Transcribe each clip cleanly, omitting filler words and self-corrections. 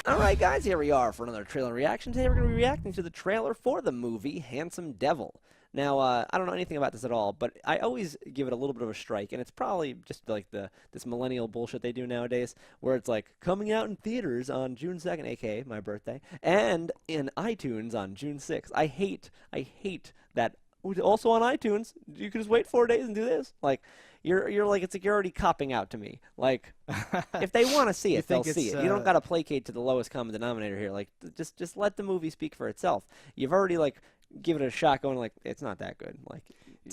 All right, guys, here we are for another trailer reaction. Today we're going to be reacting to the trailer for the movie Handsome Devil. Now, I don't know anything about this at all, but I always give it a little bit of a strike, and it's probably just like this millennial bullshit they do nowadays, where it's like coming out in theaters on June 2nd, aka my birthday, and in iTunes on June 6th. I hate that. Also on iTunes, you can just wait 4 days and do this. Like, you're like, it's like you're already copping out to me. Like, if they want to see it, they'll see it. You don't got to placate to the lowest common denominator here. Like, just let the movie speak for itself. You've already like give it a shot, going like it's not that good. Like,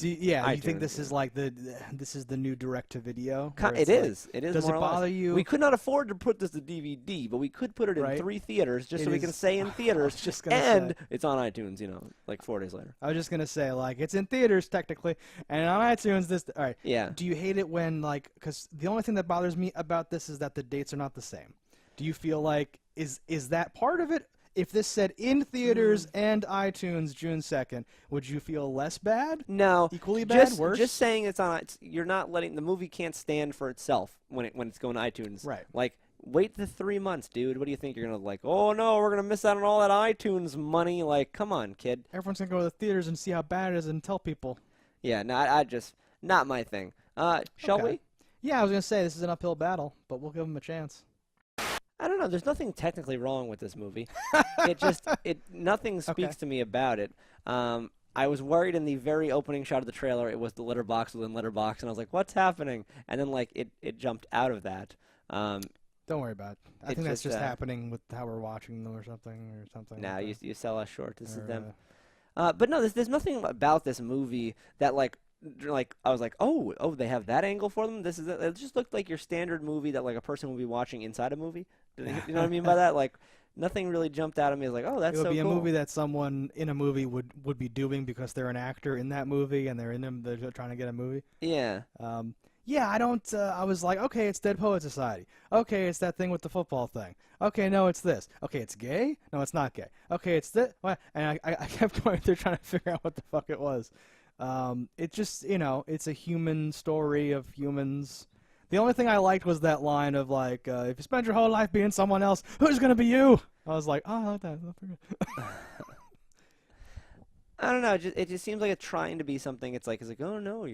you think this is like this is the new direct-to-video? It is. It is. Does it bother you? We could not afford to put this to DVD, but we could put it in 3 theaters just so we can say in theaters. And it's on iTunes. You know, like 4 days later. I was just gonna say, like, it's in theaters technically, and on iTunes. All right. Yeah. Do you hate it when, like, because the only thing that bothers me about this is that the dates are not the same. Do you feel like is that part of it? If this said in theaters and iTunes June 2nd, would you feel less bad? No. Equally bad? Worse? Just saying it's on. You're not letting the movie can't stand for itself when it's going to iTunes. Right. Like, wait the 3 months, dude. What do you think you're gonna like? Oh no, we're gonna miss out on all that iTunes money. Like, come on, kid. Everyone's gonna go to the theaters and see how bad it is and tell people. Yeah. No, I just not my thing. Shall we? Yeah, I was gonna say this is an uphill battle, but we'll give them a chance. I don't know. There's nothing technically wrong with this movie. Nothing speaks to me about it. I was worried in the very opening shot of the trailer it was the letterbox within letterbox, and I was like, what's happening? And then like it jumped out of that. Don't worry about it. I think that's just happening with how we're watching them or something. Nah, you sell us short. This is them. But no, there's nothing about this movie that like I was like, oh, they have that angle for them. It just looked like your standard movie that like a person would be watching inside a movie. You know what I mean by that? Like, nothing really jumped out at me as like, oh, that's so cool. It would be a movie that someone in a movie would be doing because they're an actor in that movie and they're trying to get a movie. Yeah. Yeah, I was like, okay, it's Dead Poet Society. Okay, it's that thing with the football thing. Okay, no, it's this. Okay, it's gay? No, it's not gay. Okay, it's this. And I kept going through trying to figure out what the fuck it was. It just, it's a human story of humans. The only thing I liked was that line of, like, if you spend your whole life being someone else, who's going to be you? I was like, oh, I like that. I don't know. It just seems like it's trying to be something. It's like, oh no,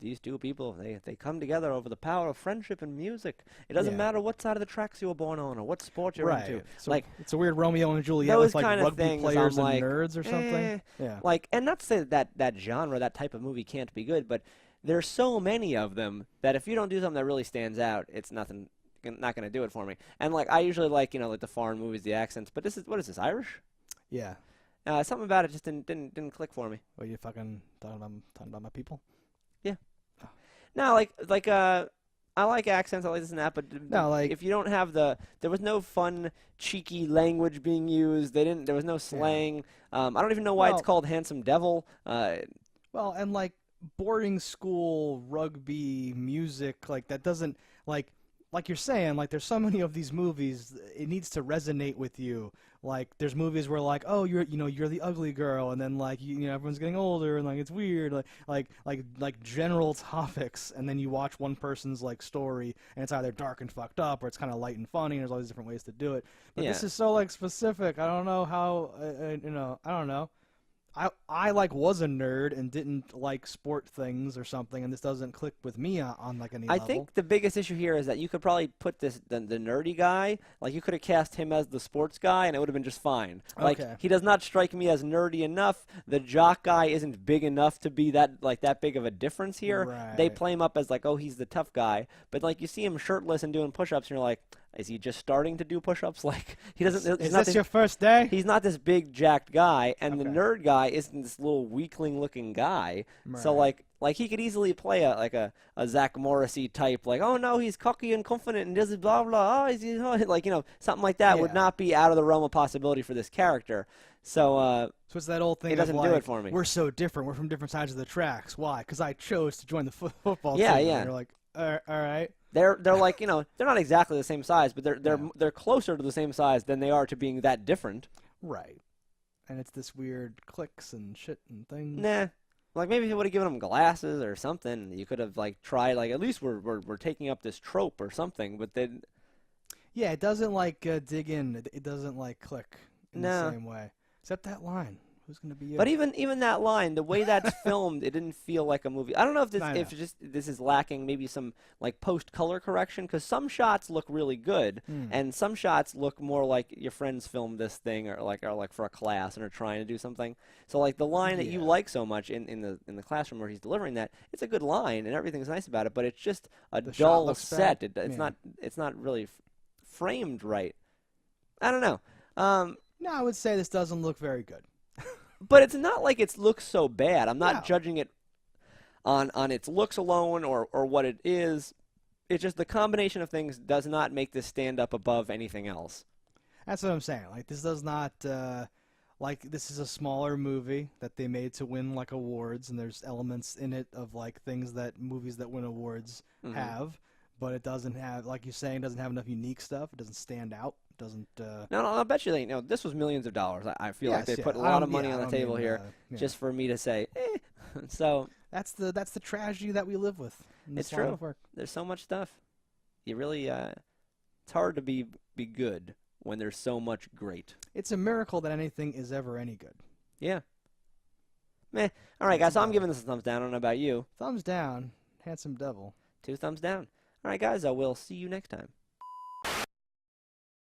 these two people, they come together over the power of friendship and music. It doesn't matter what side of the tracks you were born on or what sport you're into. So like, it's a weird Romeo and Juliet with like rugby players and nerds or something. Yeah. Like, and not to say that genre, that type of movie can't be good, but there's so many of them that if you don't do something that really stands out, it's not going to do it for me. And like, I usually like like the foreign movies, the accents, but what is this, Irish? Yeah. Something about it just didn't click for me. What, you fucking talking about my people? Yeah. Oh. No, like I like accents, I like this and that, but no, like, if you don't have there was no fun, cheeky language being used. There was no slang. I don't even know why it's called Handsome Devil. Well, and like boarding school rugby music, like that doesn't like you're saying, like there's so many of these movies, it needs to resonate with you. Like there's movies where like, oh, you're the ugly girl, and then like everyone's getting older and like it's weird, like general topics, and then you watch one person's like story and it's either dark and fucked up or it's kind of light and funny, and there's all these different ways to do it. But this is so like specific. I don't know how I don't know. I like was a nerd and didn't like sport things or something, and this doesn't click with me on like any level. I think the biggest issue here is that you could probably put the nerdy guy, like you could have cast him as the sports guy and it would have been just fine. Like he does not strike me as nerdy enough. The jock guy isn't big enough to be that big of a difference here. Right. They play him up as like, oh, he's the tough guy, but like you see him shirtless and doing push-ups and you're like, is he just starting to do push-ups? Like he doesn't. Is this your first day? He's not this big jacked guy, and the nerd guy isn't this little weakling-looking guy. Right. So like he could easily play a Zach Morrissey type. Like, oh no, he's cocky and confident and does blah blah. Oh, he's like something like that would not be out of the realm of possibility for this character. So it's that old thing. It doesn't do it for me. We're so different. We're from different sides of the tracks. Why? Because I chose to join the football team. Yeah. And you're like, all right. They're like they're not exactly the same size, but they're closer to the same size than they are to being that different. Right. And it's this weird clicks and shit and things. Nah. Like maybe if you would have given them glasses or something, you could have like tried like at least we're taking up this trope or something. But then Yeah, it doesn't like dig in. It doesn't like click in the No. same way. Except that line. Who's gonna be you? But even that line, the way that's filmed, it didn't feel like a movie. I don't know if I know. this is lacking maybe some like post color correction because some shots look really good Hmm. and some shots look more like your friends filmed this thing or like for a class and are trying to do something. So like the line that you Yeah. like so much in the classroom where he's delivering that, it's a good line and everything's nice about it, but it's just a The shot dull looks set. bad. It's Yeah. not really framed right. I don't know. No, I would say this doesn't look very good. But it's not like it looks so bad. I'm not No. judging it on its looks alone or what it is. It's just the combination of things does not make this stand up above anything else. That's what I'm saying. Like this does not like this is a smaller movie that they made to win like awards, and there's elements in it of like things that movies that win awards Mhm. have, but it doesn't have, like you're saying, it doesn't have enough unique stuff. It doesn't stand out. It doesn't. No, I'll bet you this was millions of dollars. I feel like Yes, they yeah. put a I lot don't- of money yeah, on I the don't table mean, here yeah. just for me to say, eh. So That's the tragedy that we live with in this It's line true. of work. there's so much stuff. You really, it's hard to be good when there's so much great. It's a miracle that anything is ever any good. Yeah. Meh. All right, That's guys. So I'm about giving this a thumbs down. I don't know about you. Thumbs down, handsome devil. 2 thumbs down. All right, guys. We'll see you next time.